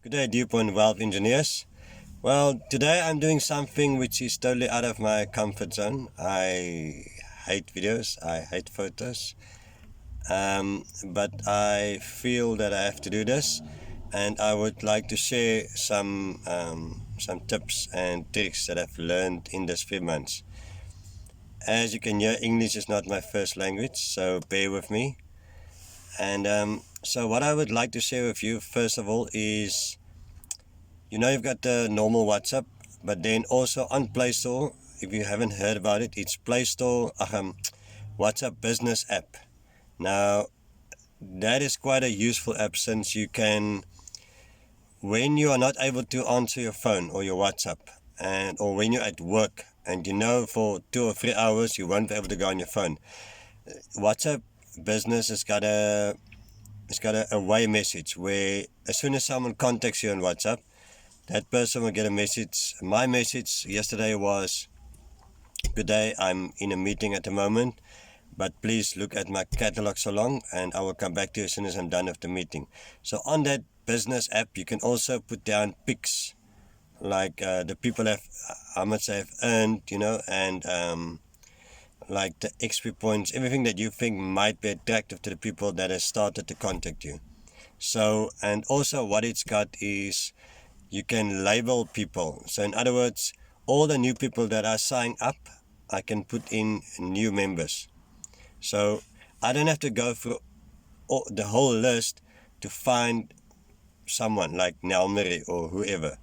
Good day, Duepoint Wealth Engineers. Well, today I'm doing something which is totally out of my comfort zone. I hate videos, I hate photos, but I feel that I have to do this, and I would like to share some tips and tricks that I've learned in this few months. As you can hear, English is not my first language, so bear with me. And so what I would like to share with you, first of all, is you've got the normal WhatsApp, but then also on Play Store, if you haven't heard about it, it's Play Store WhatsApp Business app. Now, that is quite a useful app since you can, when you are not able to answer your phone or your WhatsApp, or when you're at work and for 2 or 3 hours you won't be able to go on your phone, WhatsApp Business has got a away message where as soon as someone contacts you on WhatsApp, that person will get a message. My message yesterday was, "Good day, I'm in a meeting at the moment, but please look at my catalog so long and I will come back to you as soon as I'm done with the meeting." So on that business app, you can also put down pics, like the people how much they have earned, and like the XP points, everything that you think might be attractive to the people that have started to contact you. So, and also what it's got is you can label people. So in other words, all the new people that are signed up, I can put in new members. So I don't have to go through the whole list to find someone like Nelmeri or whoever.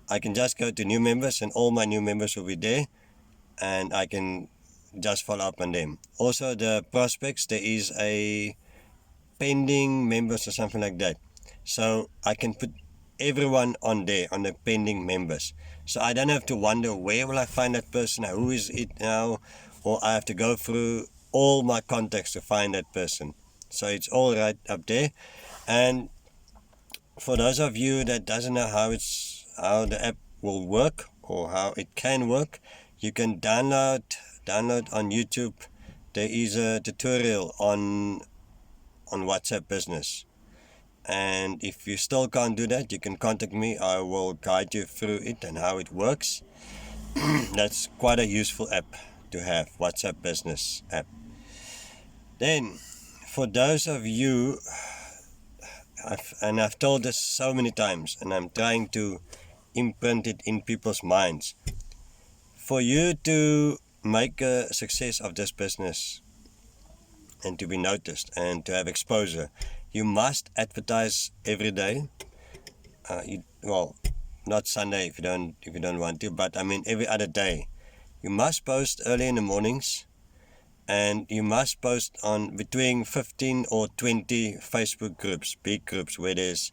I can just go to new members and all my new members will be there, and I can just follow up on them. Also the prospects, there is a pending members or something like that. So I can put everyone on there, on the pending members. So I don't have to wonder where will I find that person, who is it now, or I have to go through all my contacts to find that person. So it's all right up there. And for those of you that doesn't know how the app will work or how it can work, you can download on YouTube. There is a tutorial on WhatsApp Business. And if you still can't do that, you can contact me. I will guide you through it and how it works. That's quite a useful app to have, WhatsApp Business app. Then, for those of you, I've told this so many times, and I'm trying to imprint it in people's minds. For you to make a success of this business and to be noticed and to have exposure, you must advertise every day. Not Sunday if you don't want to, but I mean every other day. You must post early in the mornings, and you must post on between 15 or 20 Facebook groups, big groups, where there's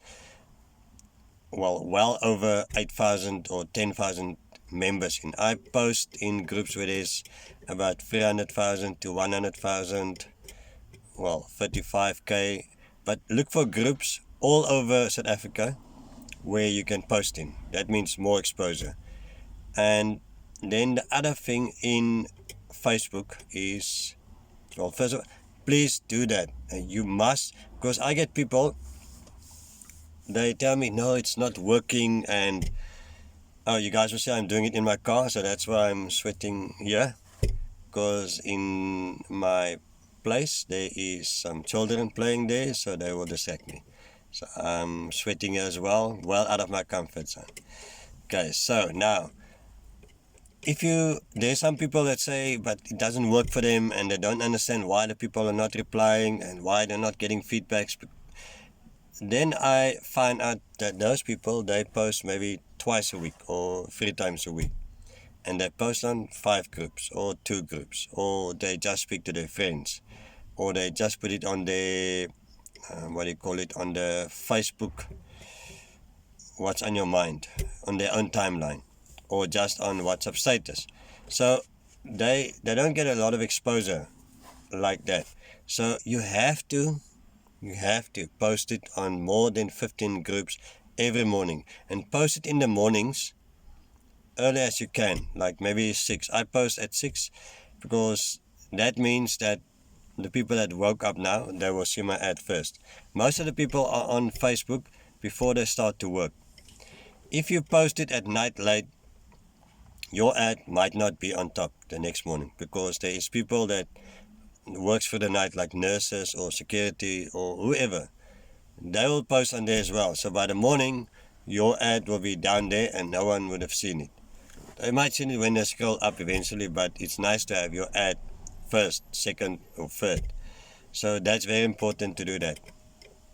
well over 8,000 or 10,000 members in. I post in groups where there's about 300,000 to 100,000, 35k. But look for groups all over South Africa where you can post in. That means more exposure. And then the other thing in Facebook is, first of all, please do that. You must, because I get people, they tell me, no, it's not working, and you guys will say I'm doing it in my car, so that's why I'm sweating here, because in my place there is some children playing there, so they will distract me. So I'm sweating here as well out of my comfort zone. Okay, so now there's some people that say but it doesn't work for them, and they don't understand why the people are not replying and why they're not getting feedbacks. Then I find out that those people, they post maybe twice a week or 3 times a week, and they post on 5 groups or 2 groups, or they just speak to their friends, or they just put it on their on the Facebook what's on your mind, on their own timeline, or just on WhatsApp status. So they don't get a lot of exposure like that. So you have to post it on more than 15 groups every morning, and post it in the mornings early as you can, like maybe 6. I post at 6 because that means that the people that woke up now, they will see my ad first. Most of the people are on Facebook, before they start to work. If you post it at night late, your ad might not be on top the next morning, because there is people that works for the night, like nurses or security or whoever. They will post on there as well. So by the morning, your ad will be down there and no one would have seen it. They might see it when they scroll up eventually, but it's nice to have your ad first, second or third. So that's very important to do that.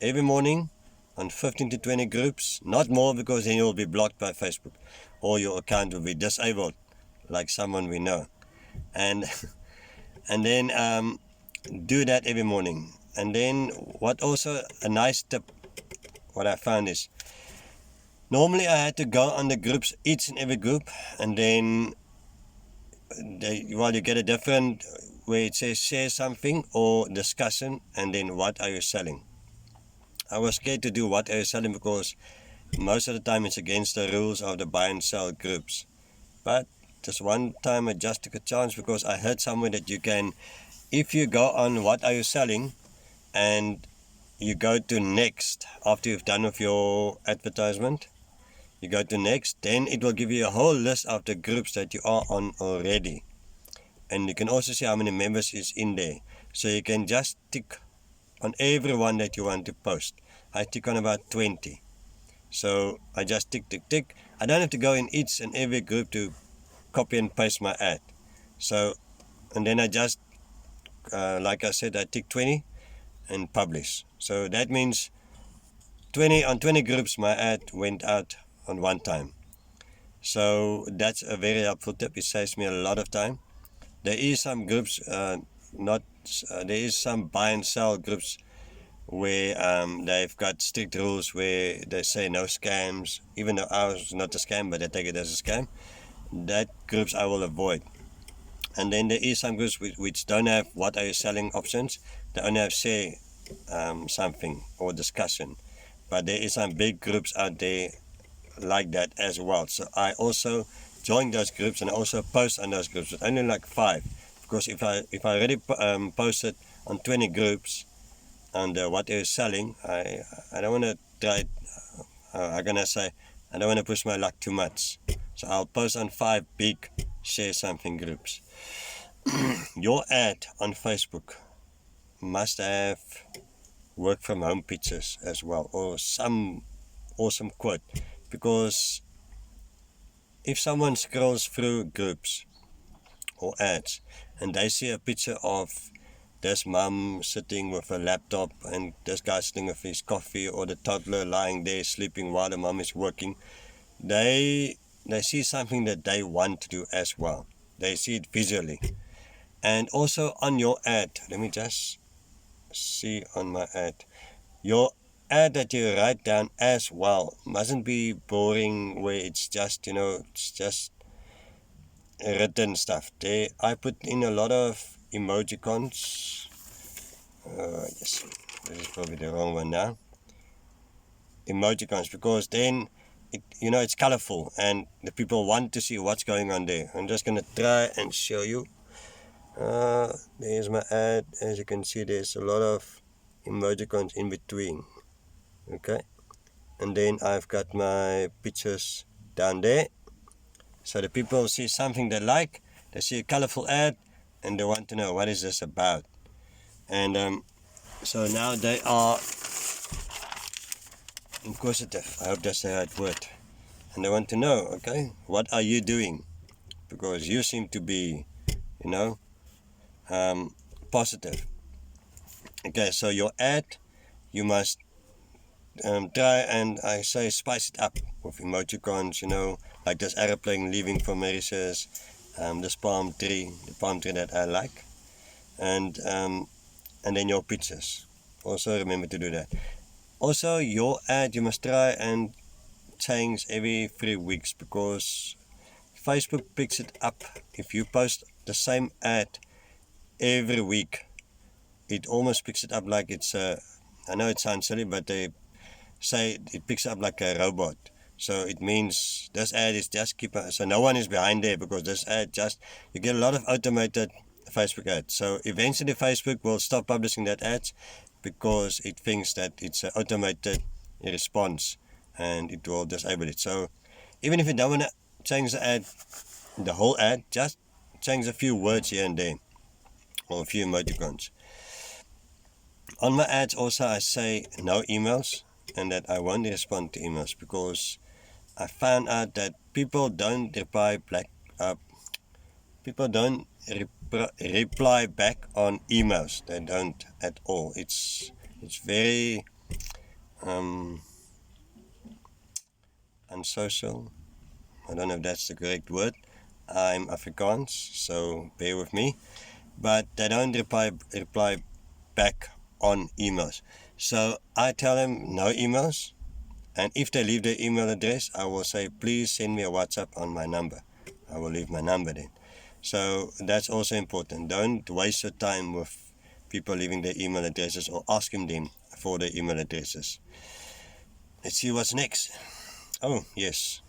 Every morning on 15 to 20 groups, not more, because then you'll be blocked by Facebook or your account will be disabled, like someone we know. And and then do that every morning. And then what also a nice tip, what I found is, normally I had to go on the groups, each and every group, and then you get a different, where it says share something or discussion, and then what are you selling. I was scared to do what are you selling, because most of the time it's against the rules of the buy and sell groups. But just one time I just took a chance, because I heard somewhere that you can, if you go on what are you selling and you go to next after you've done with your advertisement, you go to next, then it will give you a whole list of the groups that you are on already. And you can also see how many members is in there. So you can just tick on every one that you want to post. I tick on about 20. So I just tick. I don't have to go in each and every group to copy and paste my ad. So, and then I just, like I said, I tick 20 and publish. So that means 20 groups my ad went out on one time. So that's a very helpful tip. It saves me a lot of time. There is some groups, there is some buy and sell groups where they've got strict rules where they say no scams, even though ours is not a scam, but they take it as a scam. That groups I will avoid. And then there is some groups which don't have what are you selling options. They only have share something or discussion. But there is some big groups out there like that as well. So I also join those groups and also post on those groups. It's only like 5, because if I already posted on 20 groups on the what is selling, I don't want to try. I'm gonna say I don't want to push my luck too much. So I'll post on 5 big share something groups. Your ad on Facebook must have work from home pictures as well, or some awesome quote, because if someone scrolls through groups or ads and they see a picture of this mum sitting with a laptop and this guy sitting with his coffee, or the toddler lying there sleeping while the mum is working, they see something that they want to do as well. They see it visually. And also on your ad, let me just see on my ad, your ad that you write down as well mustn't be boring, where it's just, it's just written stuff. I put in a lot of emojicons. Yes, this is probably the wrong one now. Emojicons, because then it's colorful and the people want to see what's going on there. I'm just gonna try and show you. There's my ad. As you can see, there's a lot of emojicons in between. Okay, and then I've got my pictures down there, so the people see something they like, they see a colorful ad, and they want to know what is this about. And so now they are inquisitive. I hope that's the right word. And they want to know, okay, what are you doing? Because you seem to be, positive. Okay, so your ad, you must try and I say spice it up with emojicons, like this aeroplane leaving for Mauritius, this palm tree, the palm tree that I like, and then your pictures. Also remember to do that. Also your ad, you must try and change every 3 weeks, because Facebook picks it up. If you post the same ad every week, it almost picks it up like it's I know it sounds silly, but they say it picks up like a robot. So it means this ad is just so no one is behind there, because this ad you get a lot of automated Facebook ads. So eventually Facebook will stop publishing that ads, because it thinks that it's automated, response, and it will disable it. So even if you don't want to change the whole ad, just change a few words here and there, or a few emoticons. On my ads also I say no emails, and that I won't respond to emails, because I found out that people don't reply back on emails. They don't at all. It's very unsocial. I don't know if that's the correct word. I'm Afrikaans, so bear with me. But they don't reply back on emails. So I tell them no emails, and if they leave their email address, I will say, please send me a WhatsApp on my number. I will leave my number then. So that's also important. Don't waste your time with people leaving their email addresses or asking them for their email addresses. Let's see what's next. Oh, yes.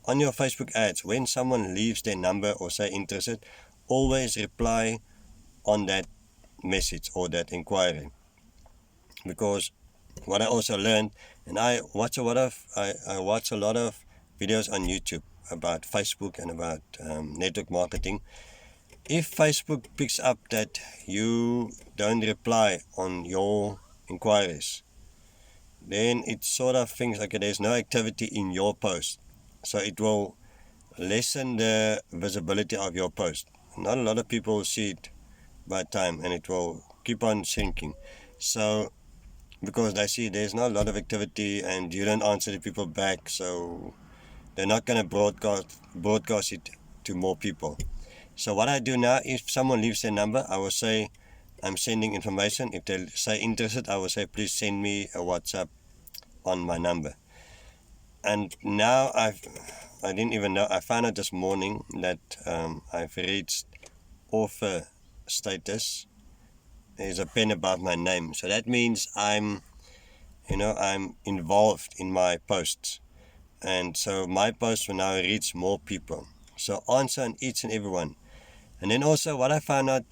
On your Facebook ads, when someone leaves their number or say interested, always reply on that message or that inquiry. Because what I also learned, and I watch a lot of videos on YouTube about Facebook and about network marketing. If Facebook picks up that you don't reply on your inquiries, then it sort of thinks, okay, there's no activity in your post, so it will lessen the visibility of your post. Not a lot of people see it by time, and it will keep on sinking. So because they see there's not a lot of activity and you don't answer the people back, so they're not going to broadcast it to more people. So what I do now, if someone leaves their number, I will say I'm sending information. If they say interested, I will say please send me a WhatsApp on my number. And now I didn't even know, I found out this morning that I've reached author status. There's a pen above my name, so that means I'm involved in my posts, and so my posts will now reach more people. So answer on each and every one. And then also what I found out,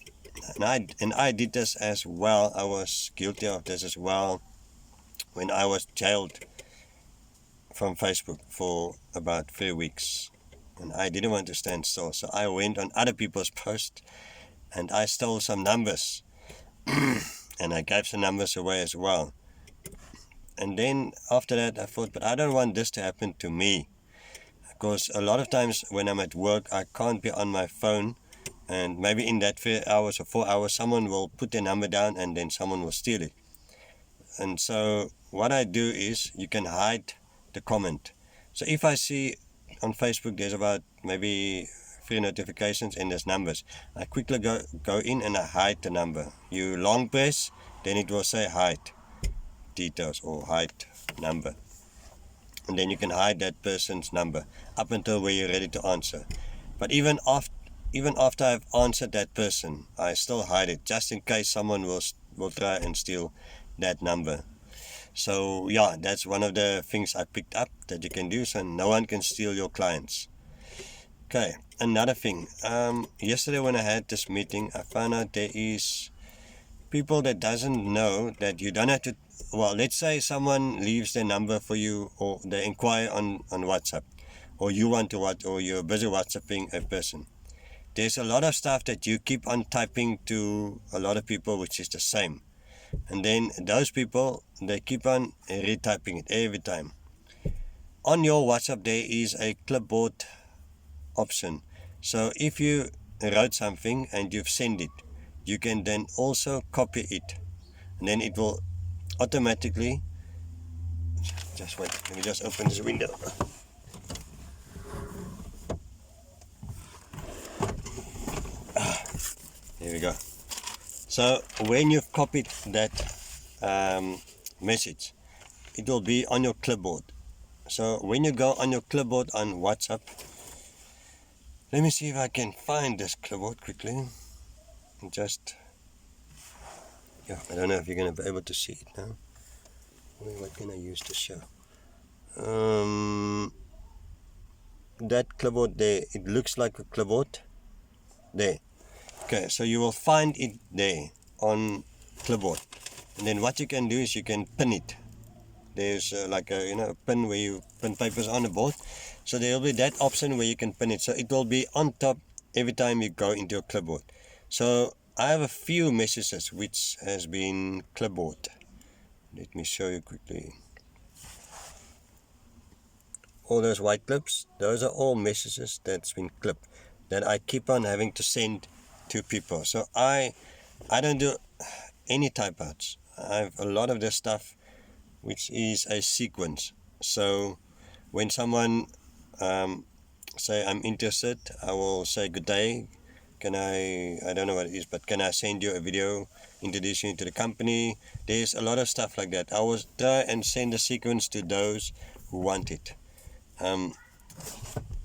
and I did this as well, I was guilty of this as well when I was jailed from Facebook for about 3 weeks, and I didn't want to stand still, so I went on other people's posts and I stole some numbers and I gave some numbers away as well. And then after that I thought, but I don't want this to happen to me, because a lot of times when I'm at work I can't be on my phone, and maybe in that 3 hours or 4 hours someone will put their number down and then someone will steal it. And so what I do is, you can hide the comment. So if I see on Facebook there's about maybe 3 notifications and there's numbers, I quickly go in and I hide the number. You long press, then it will say hide details or hide number, and then you can hide that person's number up until where you're ready to answer. But even after I've answered that person, I still hide it, just in case someone will try and steal that number. So yeah, that's one of the things I picked up that you can do, so no one can steal your clients. Okay, another thing, yesterday when I had this meeting, I found out there is people that doesn't know that you don't have to, well, let's say someone leaves their number for you, or they inquire on WhatsApp, or you want to or you're busy WhatsApping a person. There's a lot of stuff that you keep on typing to a lot of people which is the same, and then those people, they keep on retyping it every time. On your WhatsApp there is a clipboard option, so if you wrote something and you've sent it, you can then also copy it, and then it will automatically, just wait, let me just open this window. There we go. So when you've copied that message, it will be on your clipboard. So when you go on your clipboard on WhatsApp, let me see if I can find this clipboard quickly. I don't know if you're going to be able to see it now. What can I use to show? That clipboard there, it looks like a clipboard there. Okay, so you will find it there on clipboard, and then what you can do is you can pin it. there's like a a pin where you pin papers on the board. So there will be that option where you can pin it. So it will be on top every time you go into your clipboard. So I have a few messages which has been clipboard. Let me show you quickly. All those white clips, those are all messages that's been clipped that I keep on having to send to people. So I don't do any typeouts. I have a lot of this stuff which is a sequence. So when someone say I'm interested, I will say good day. Can I don't know what it is, but can I send you a video introducing you to the company? There's a lot of stuff like that. I will try and send the sequence to those who want it. Let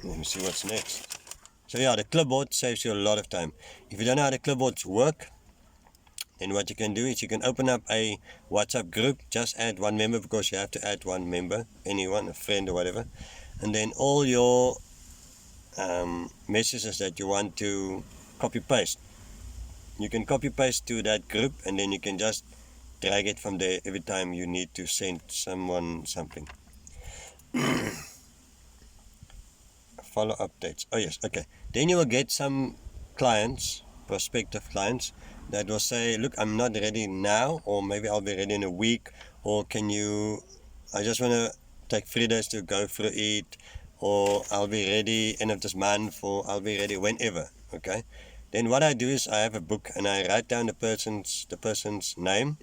me see what's next. So yeah, the clipboard saves you a lot of time. If you don't know how the clipboards work, then what you can do is you can open up a WhatsApp group, just add one member because you have to add one member, anyone, a friend or whatever, and then all your messages that you want to copy paste, you can copy paste to that group, and then you can just drag it from there every time you need to send someone something. Follow updates. Oh yes, okay. Then you will get some clients, prospective clients, that will say, look, I'm not ready now, or maybe I'll be ready in a week, or I just want to take 3 days to go through it, or I'll be ready end of this month, or I'll be ready whenever, okay? Then what I do is I have a book and I write down the person's name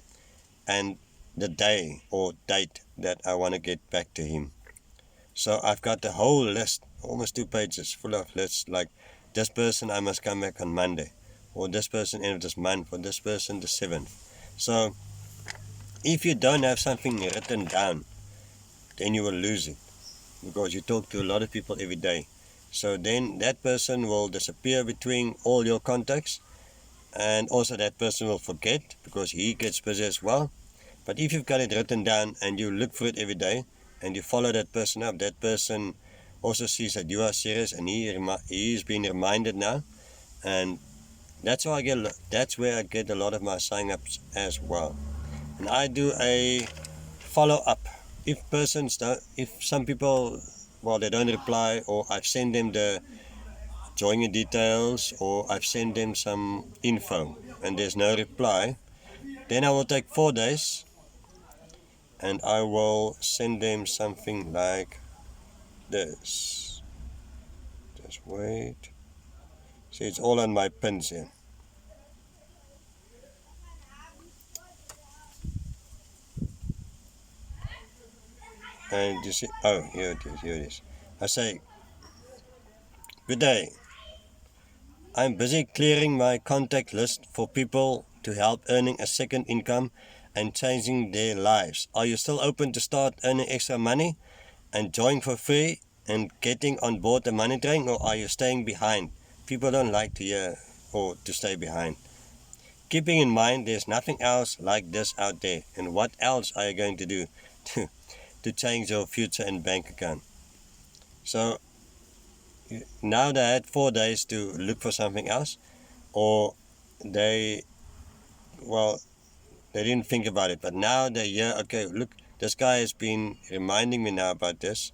and the day or date that I want to get back to him. So I've got the whole list, almost 2 pages full of lists, like this person I must come back on Monday, or this person end of this month, or this person the 7th. So if you don't have something written down, then you will lose it, because you talk to a lot of people every day. So then that person will disappear between all your contacts, and also that person will forget because he gets busy as well. But if you've got it written down and you look for it every day and you follow that person up, that person also sees that you are serious, and he's being reminded now, and that's where I get a lot of my sign-ups as well. And I do a follow-up. If some people, well, they don't reply, or I've sent them the joining details, or I've sent them some info and there's no reply, then I will take 4 days and I will send them something like this. Just wait. See, it's all on my pins here. And you see, oh, here it is. I say, good day. I'm busy clearing my contact list for people to help earning a second income and changing their lives. Are you still open to start earning extra money and join for free and getting on board the money train, or are you staying behind? People don't like to hear or to stay behind. Keeping in mind there's nothing else like this out there, and what else are you going to do to change your future and bank account? So now they had 4 days to look for something else, or they didn't think about it, but now they hear, okay, look, this guy has been reminding me now about this,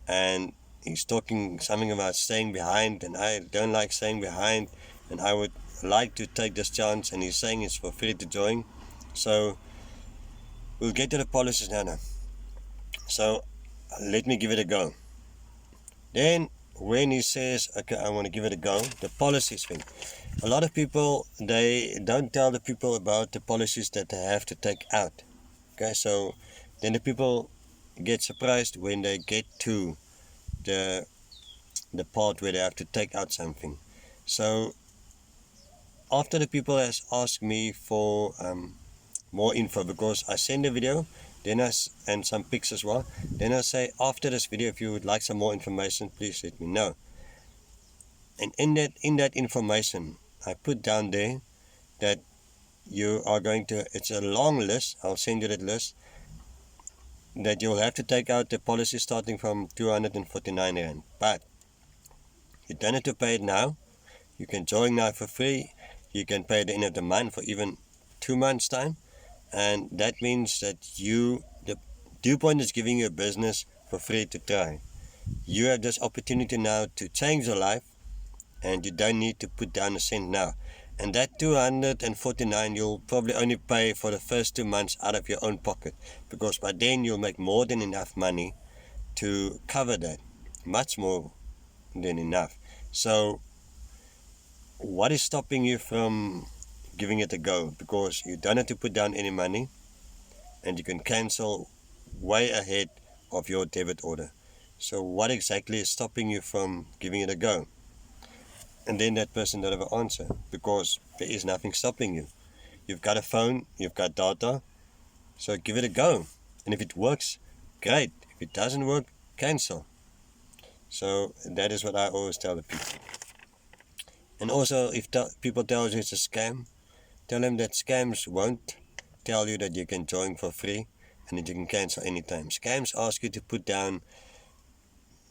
and he's talking something about staying behind, and I don't like staying behind, and I would like to take this chance, and he's saying it's for free to join. So we'll get to the policies now. So let me give it a go. Then when he says, okay, I want to give it a go, the policies thing. A lot of people, they don't tell the people about the policies that they have to take out. Okay, so then the people get surprised when they get to the part where they have to take out something. So after the people has asked me for more info, because I send a video, then and some pics as well, then I say, after this video, if you would like some more information, please let me know. And in that information, I put down there that you are going to, it's a long list, I'll send you that list, that you'll have to take out the policy starting from 249 Rand. But you don't have to pay it now. You can join now for free. You can pay at the end of the month for even 2 months time. And that means that Duepoint is giving you a business for free to try. You have this opportunity now to change your life, and you don't need to put down a cent now. And that 249 you'll probably only pay for the first 2 months out of your own pocket, because by then you'll make more than enough money to cover that, much more than enough. So what is stopping you from giving it a go? Because you don't have to put down any money, and you can cancel way ahead of your debit order. So what exactly is stopping you from giving it a go? And then that person don't have an answer, because there is nothing stopping you. You've got a phone, you've got data, so give it a go. And if it works, great. If it doesn't work, cancel. So that is what I always tell the people. And also, if people tell you it's a scam, tell them that scams won't tell you that you can join for free and that you can cancel anytime. Scams ask you to put down,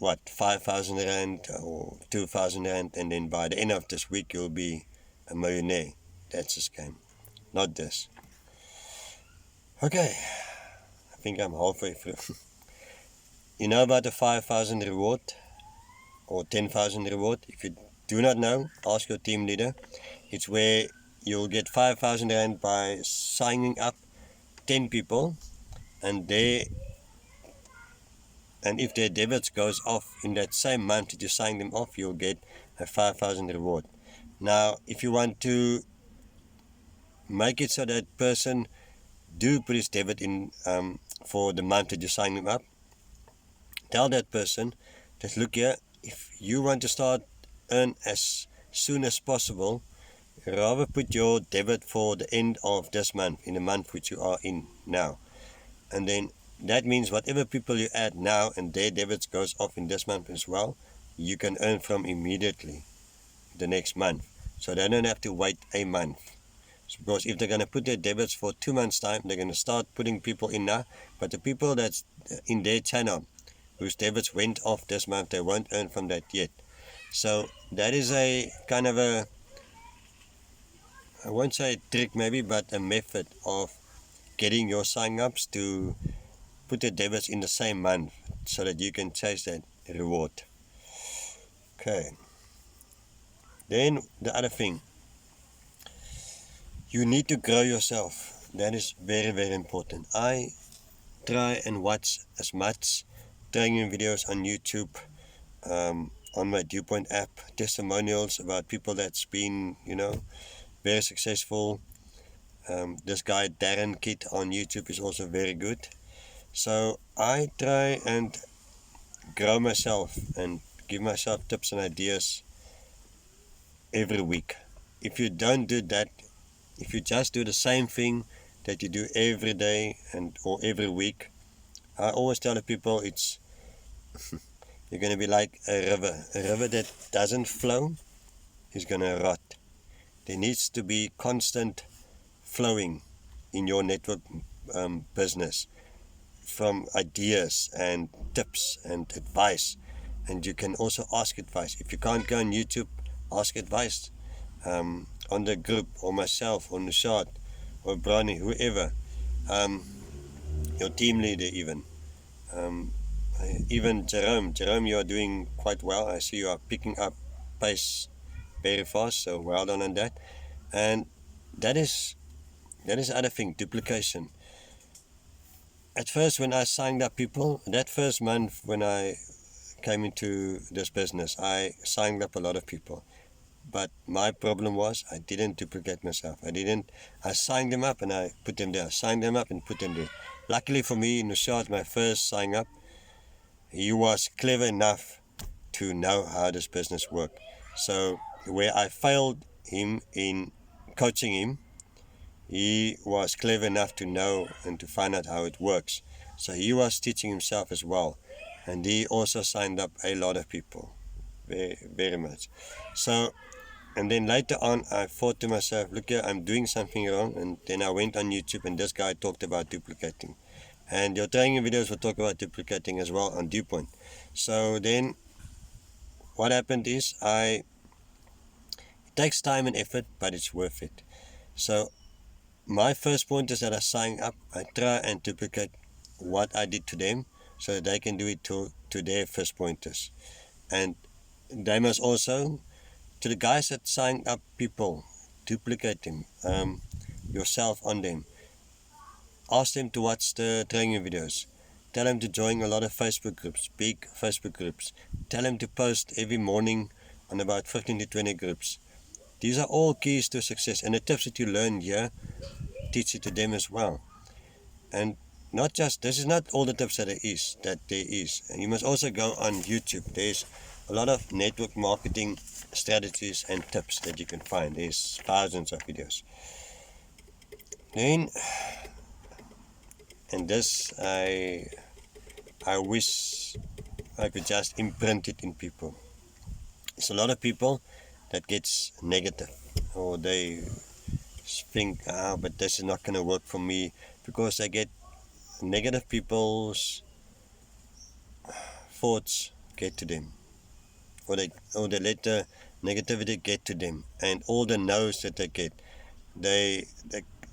5,000 Rand or 2,000 Rand, and then by the end of this week you'll be a millionaire. That's a scam, not this. Okay, I think I'm halfway through. You know about the 5,000 reward or 10,000 reward? If you do not know, ask your team leader. It's where you'll get 5,000 Rand by signing up 10 people, and if their debits goes off in that same month that you sign them off, you'll get a 5,000 reward. Now, if you want to make it so that person do put his debit in for the month that you sign them up, tell that person that, look here, if you want to earn as soon as possible, rather put your debit for the end of this month, in the month which you are in now. And then that means whatever people you add now and their debits goes off in this month as well, you can earn from immediately the next month. So they don't have to wait a month. Because if they're going to put their debits for 2 months' time, they're going to start putting people in now. But the people that's in their channel, whose debits went off this month, they won't earn from that yet. So that is a kind of a, I won't say a trick maybe, but a method of getting your sign-ups to put the debits in the same month so that you can chase that reward. Okay. Then the other thing, you need to grow yourself. That is very, very important. I try and watch as much training videos on YouTube, on my Duepoint app, testimonials about people that's been, very successful. This guy Darren Kidd on YouTube is also very good. So I try and grow myself and give myself tips and ideas every week. If you don't do that, if you just do the same thing that you do every day or every week, I always tell the people you're going to be like a river. A river that doesn't flow is going to rot. There needs to be constant flowing in your network business, from ideas and tips and advice. And you can also ask advice. If you can't go on YouTube, ask advice on the group, or myself, or Nishad, or Brani, whoever, your team leader even. Even Jerome, you are doing quite well. I see you are picking up pace very fast, so well done on that. And that is the other thing, duplication. At first, when I signed up people, that first month when I came into this business, I signed up a lot of people. But my problem was I didn't duplicate myself. I signed them up and I put them there. Signed them up and put them there. Luckily for me, Nushat, my first sign up, he was clever enough to know how this business worked. So where I failed him in coaching him, he was clever enough to know and to find out how it works. So he was teaching himself as well. And he also signed up a lot of people. Very, very much. So, and then later on, I thought to myself, look here, I'm doing something wrong. And then I went on YouTube and this guy talked about duplicating. And your training videos will talk about duplicating as well on Duepoint. So then what happened is it takes time and effort, but it's worth it. So my first point is that I sign up, I try and duplicate what I did to them so that they can do it to their first pointers. And they must also, to the guys that sign up people, duplicate them, yourself on them. Ask them to watch the training videos. Tell them to join a lot of Facebook groups, big Facebook groups. Tell them to post every morning on about 15 to 20 groups. These are all keys to success, and the tips that you learn here, teach it to them as well. And not just, this is not all the tips that there is. And you must also go on YouTube. There's a lot of network marketing strategies and tips that you can find. There's thousands of videos. Then, and this I wish I could just imprint it in people. There's a lot of people that gets negative, or they think, but this is not going to work for me, because they get negative people's thoughts get to them, or they let the negativity get to them, and all the no's that they get, they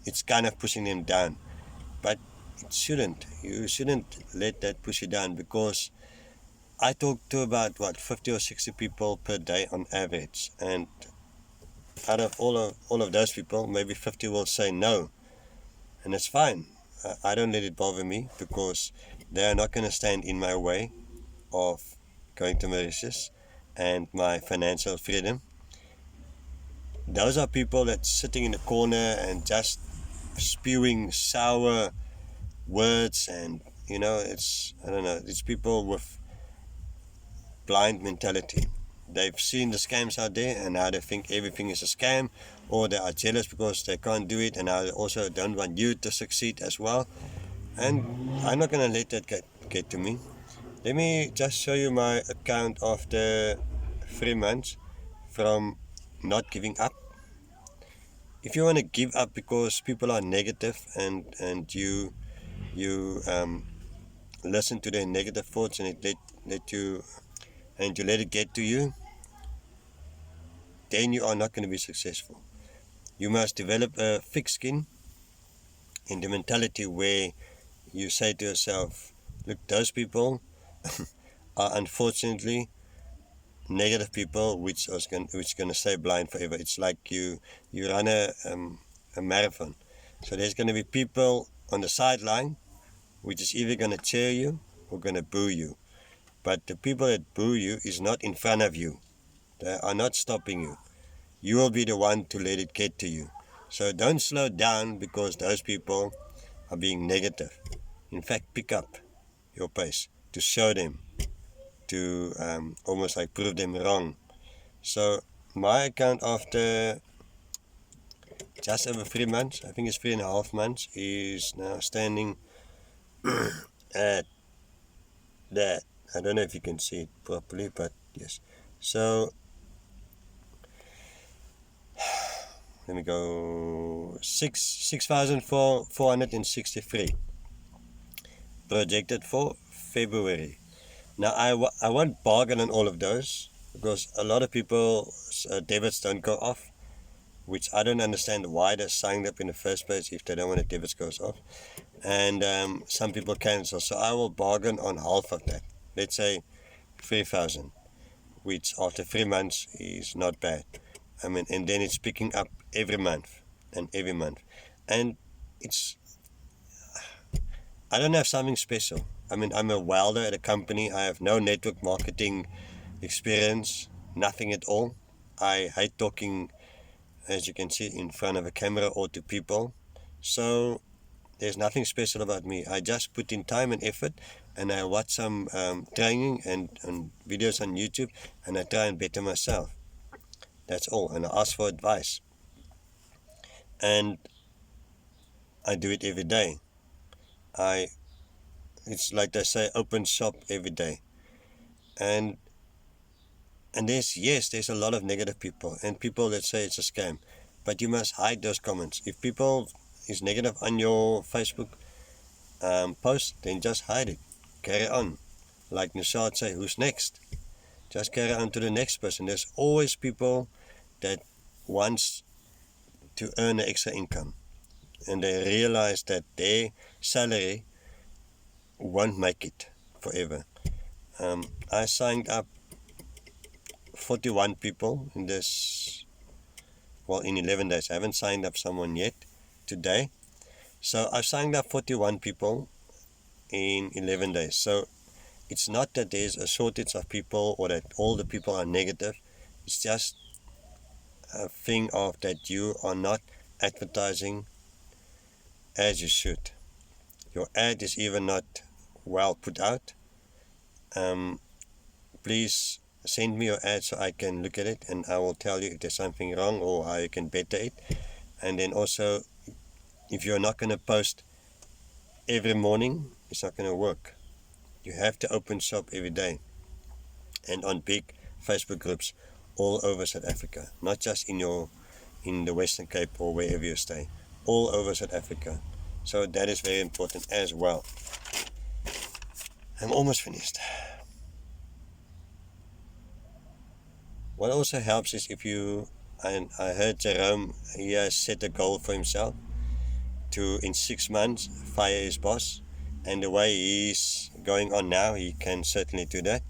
it's kind of pushing them down. But it shouldn't. You shouldn't let that push you down, because I talk to about 50 or 60 people per day on average, and out of all of those people, maybe 50 will say no, and it's fine. I don't let it bother me, because they are not going to stand in my way of going to Mauritius and my financial freedom. Those are people that's sitting in the corner and just spewing sour words, and it's people with blind mentality. They've seen the scams out there, and now they think everything is a scam, or they are jealous because they can't do it, and now they also don't want you to succeed as well. And I'm not going to let that get to me. Let me just show you my account after 3 months from not giving up. If you want to give up because people are negative, and you listen to their negative thoughts, and you let it get to you, then you are not going to be successful. You must develop a thick skin in the mentality where you say to yourself, look, those people are unfortunately negative people, which going to stay blind forever. It's like you run a marathon. So there's going to be people on the sideline, which is either going to cheer you or going to boo you. But the people that boo you is not in front of you. They are not stopping you. You will be the one to let it get to you. So don't slow down because those people are being negative. In fact, pick up your pace to show them, to almost like prove them wrong. So my account after just over 3 months, I think it's 3.5 months, is now standing at that. I don't know if you can see it properly, but yes. So let me go 6,463 projected for February. Now I won't bargain on all of those, because a lot of people debits don't go off, which I don't understand why they signed up in the first place if they don't want the debits goes off, and some people cancel. So I will bargain on half of that. Let's say 3,000, which after 3 months is not bad. I mean, and then it's picking up every month, and it's, I don't have something special. I mean, I'm a welder at a company. I have no network marketing experience, nothing at all. I hate talking, as you can see, in front of a camera or to people. So there's nothing special about me. I just put in time and effort, and I watch some training and videos on YouTube, and I try and better myself. That's all. And I ask for advice. And I do it every day. It's like they say, open shop every day. And there's a lot of negative people, and people that say it's a scam. But you must hide those comments. If people is negative on your Facebook post, then just hide it. Carry on. Like Nishad say, who's next? Just carry on to the next person. There's always people that wants to earn an extra income, and they realize that their salary won't make it forever. I signed up 41 people in this, well, in 11 days. I haven't signed up someone yet today. So I've signed up 41 people in 11 days. So it's not that there's a shortage of people or that all the people are negative. It's just a thing of that you are not advertising as you should. Your ad is even not well put out. Please send me your ad so I can look at it, and I will tell you if there's something wrong or how you can better it. And then also, if you're not going to post every morning, it's not going to work. You have to open shop every day and on big Facebook groups all over South Africa, not just in the Western Cape or wherever you stay, all over South Africa. So that is very important as well. I'm almost finished. What also helps is if you, and I heard Jerome, he has set a goal for himself to, in 6 months, fire his boss. And the way he's going on now, he can certainly do that.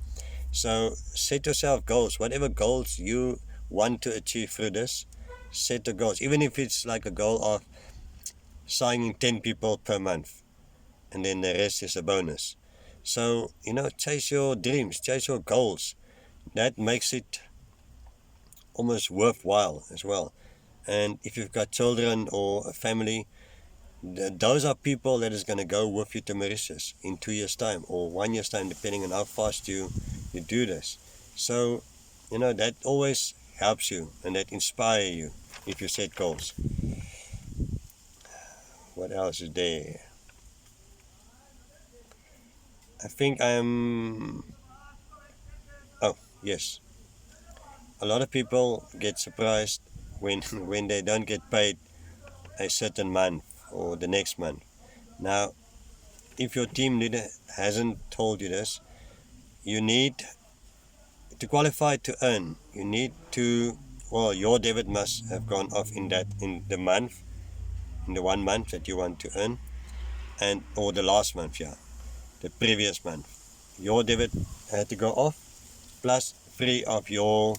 So set yourself goals. Whatever goals you want to achieve through this, set the goals. Even if it's like a goal of signing 10 people per month, and then the rest is a bonus. So, chase your dreams, chase your goals. That makes it almost worthwhile as well. And if you've got children or a family, those are people that is going to go with you to Mauritius in 2 years' time or 1 year's time, depending on how fast you do this. So, that always helps you and that inspires you if you set goals. What else is there? I think oh, yes. A lot of people get surprised when they don't get paid a certain month or the next month. Now, if your team leader hasn't told you this, you need to qualify to earn. You need to, your debit must have gone off in the month, in the 1 month that you want to earn, or the last month, the previous month. Your debit had to go off, plus 3 of your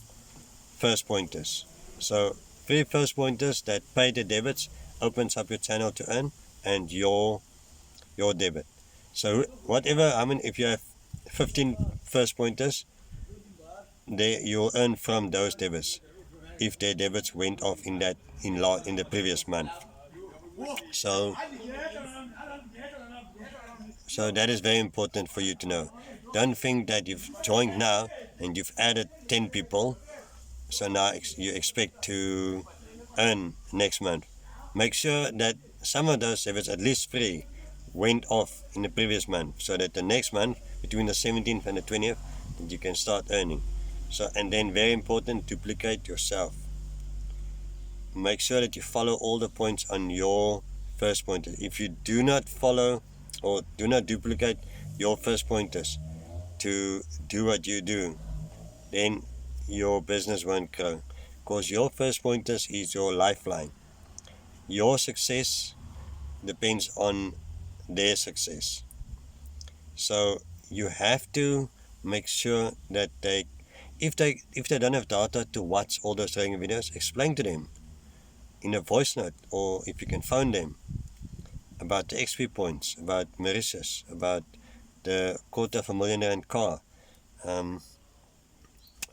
first pointers. So 3 first pointers that pay the debits opens up your channel to earn, and your debit. So whatever, if you have 15 first pointers, you'll earn from those debits if their debits went off in the previous month. So that is very important for you to know. Don't think that you've joined now and you've added 10 people, so now you expect to earn next month. Make sure that some of those debits, at least 3, went off in the previous month, so that the next month, between the 17th and the 20th, that you can start earning. So, and then very important, duplicate yourself. Make sure that you follow all the points on your first pointer. If you do not follow or do not duplicate your first pointers to do what you do, then your business won't grow, because your first pointers is your lifeline. Your success depends on their success. So you have to make sure that if they don't have data to watch all those training videos, explain to them in a voice note, or if you can phone them, about the XP points, about Mauritius, about the $250,000 car,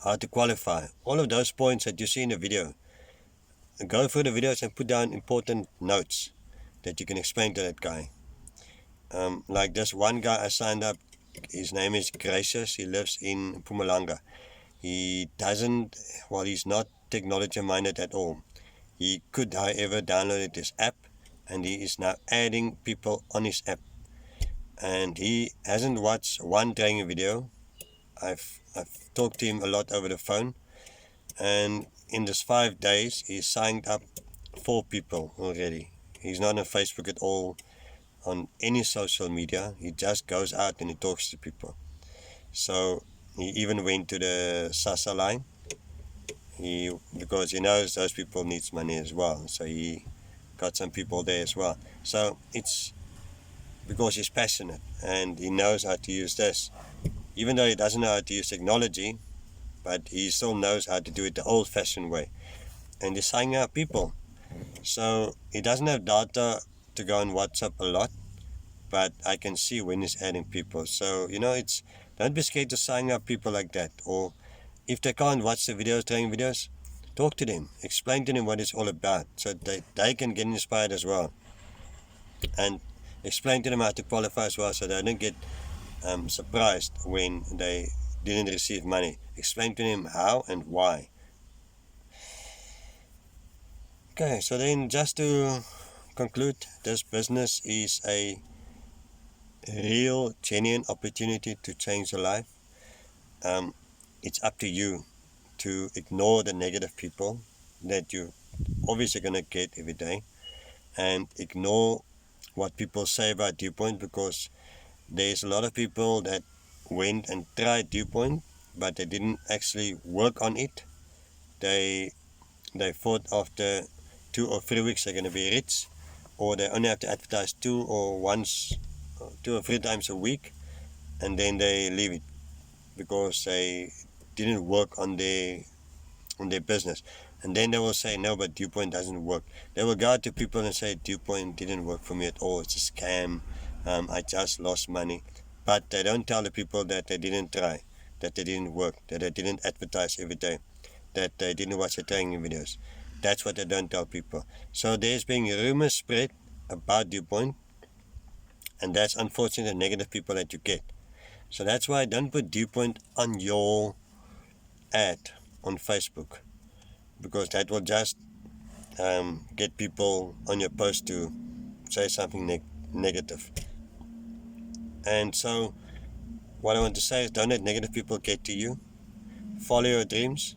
how to qualify, all of those points that you see in the video. Go through the videos and put down important notes that you can explain to that guy. Like this one guy I signed up, his name is Gracious, he lives in Mpumalanga. He's not technology minded at all. He could, however, download this app, and he is now adding people on his app. And he hasn't watched one training video. I've talked to him a lot over the phone, and in this 5 days, he signed up 4 people already. He's not on Facebook at all, on any social media. He just goes out and he talks to people. So he even went to the SASA line, because he knows those people needs money as well. So he got some people there as well. So it's because he's passionate and he knows how to use this. Even though he doesn't know how to use technology, but he still knows how to do it the old-fashioned way. And he's signing up people. So he doesn't have data to go on WhatsApp a lot, but I can see when he's adding people. So, it's don't be scared to sign up people like that. Or if they can't watch the videos, training videos, talk to them. Explain to them what it's all about so they can get inspired as well. And explain to them how to qualify as well so they don't get surprised when they didn't receive money. Explain to them how and why. Okay, so then just to conclude, this business is a real, genuine opportunity to change your life. It's up to you to ignore the negative people that you obviously going to get every day, and ignore what people say about Duepoint, because there's a lot of people that went and tried Duepoint, but they didn't actually work on it. They thought after 2 or 3 weeks they're going to be rich, or they only have to advertise 2 or 3 times a week, and then they leave it because they didn't work on their business. And then they will say, no, but Duepoint doesn't work. They will go to people and say, Duepoint didn't work for me at all. It's a scam. I just lost money. But they don't tell the people that they didn't try, that they didn't work, that they didn't advertise every day, that they didn't watch the training videos. That's what they don't tell people. So there's been rumors spread about Duepoint, and that's unfortunately the negative people that you get. So that's why don't put Duepoint on your ad on Facebook, because that will just get people on your post to say something negative. And so what I want to say is, don't let negative people get to you. Follow your dreams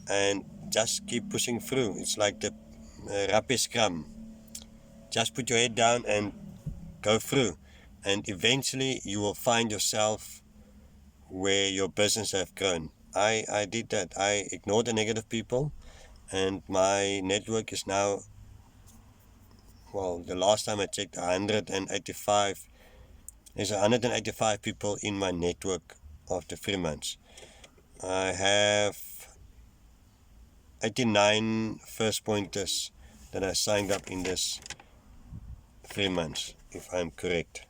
and just keep pushing through. It's like the rapid scrum. Just put your head down and go through, and eventually you will find yourself where your business have grown. I did that. I ignored the negative people, and my network is now, well, the last time I checked, 185. There's 185 people in my network after 3 months. I have 89 first pointers that I signed up in this 3 months, if I'm correct.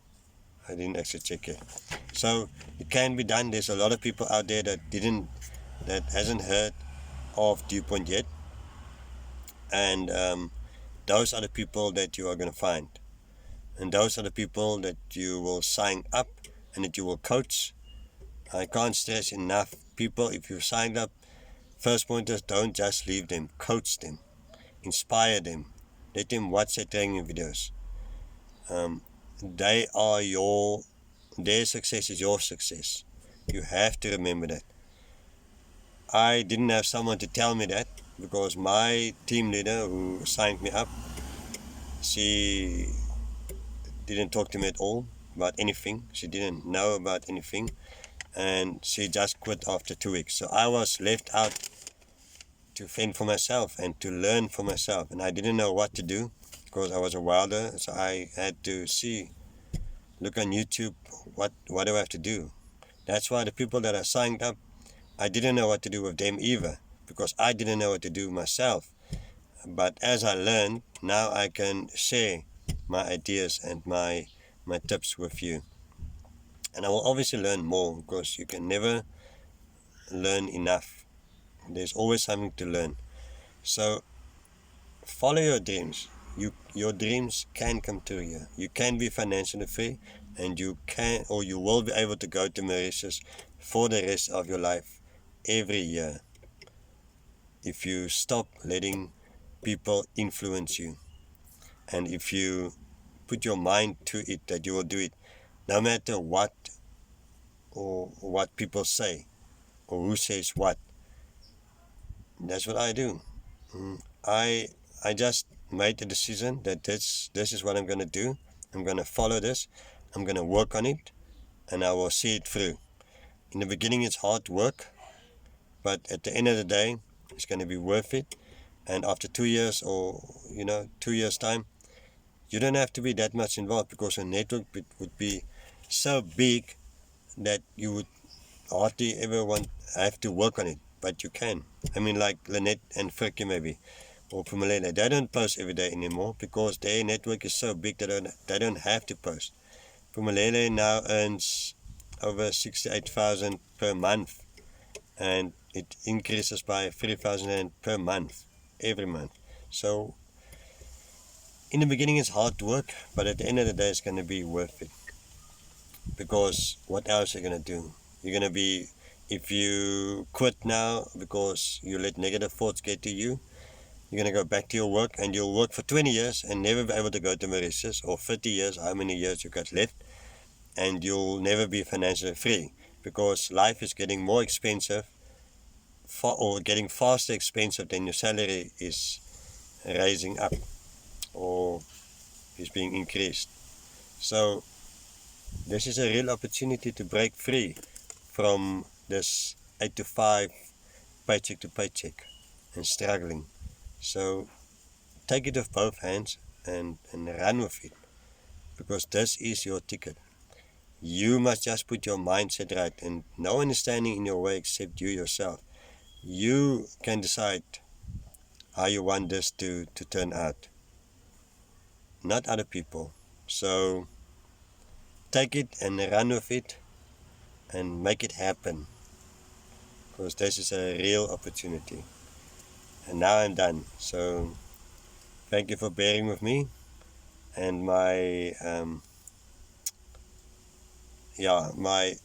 I didn't actually check it. So it can be done. There's a lot of people out there that hasn't heard of Duepoint yet, and those are the people that you are going to find, and those are the people that you will sign up and that you will coach. I can't stress enough, people, if you signed up first pointers, don't just leave them. Coach them, inspire them, let them watch their training videos. Their success is your success. You have to remember that. I didn't have someone to tell me that, because my team leader who signed me up, she didn't talk to me at all about anything. She didn't know about anything, and she just quit after 2 weeks. So I was left out to fend for myself and to learn for myself, and I didn't know what to do because I was a welder. So I had to look on YouTube, what do I have to do. That's why the people that I signed up, I didn't know what to do with them either, because I didn't know what to do myself. But as I learned, now I can share my ideas and my tips with you. And I will obviously learn more, because you can never learn enough. There's always something to learn. So follow your dreams. Your dreams can come true here. You can be financially free, and you will be able to go to Mauritius for the rest of your life every year, if you stop letting people influence you, and if you put your mind to it that you will do it, no matter what people say or who says what. That's what I do. I just made the decision that this is what I'm going to do. I'm going to follow this. I'm going to work on it, and I will see it through. In the beginning, it's hard work, but at the end of the day, it's going to be worth it. And after 2 years, or 2 years time, You don't have to be that much involved, because a network would be so big that you would hardly ever have to work on it, but you can. I mean, like Lynette and Frikkie maybe, or Pumalele, they don't post every day anymore because their network is so big that they don't have to post. Pumalele now earns over 68,000 per month, and it increases by 3,000 per month, every month. So in the beginning it's hard work, but at the end of the day it's going to be worth it, because what else are you going to do? You're going to be, if you quit now because you let negative thoughts get to you, you're going to go back to your work, and you'll work for 20 years and never be able to go to Mauritius, or 30 years, how many years you got left, and you'll never be financially free, because life is getting more expensive, or getting faster expensive than your salary is rising up or is being increased. So this is a real opportunity to break free from this 8 to 5 paycheck to paycheck and struggling. So take it with both hands and run with it, because this is your ticket. You must just put your mindset right, and no one is standing in your way except you yourself. You can decide how you want this to turn out, not other people. So take it and run with it and make it happen, because this is a real opportunity. And now I'm done. So thank you for bearing with me and my my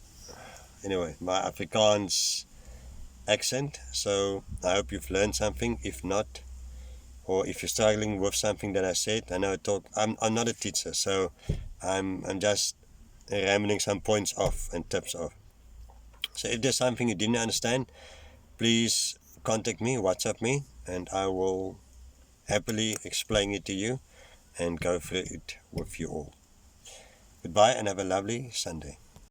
Afrikaans accent. So I hope you've learned something. If not, or if you're struggling with something that I said, I know I'm not a teacher, so I'm just rambling some points off and tips off. So if there's something you didn't understand, please contact me, WhatsApp me, and I will happily explain it to you and go through it with you all. Goodbye and have a lovely Sunday.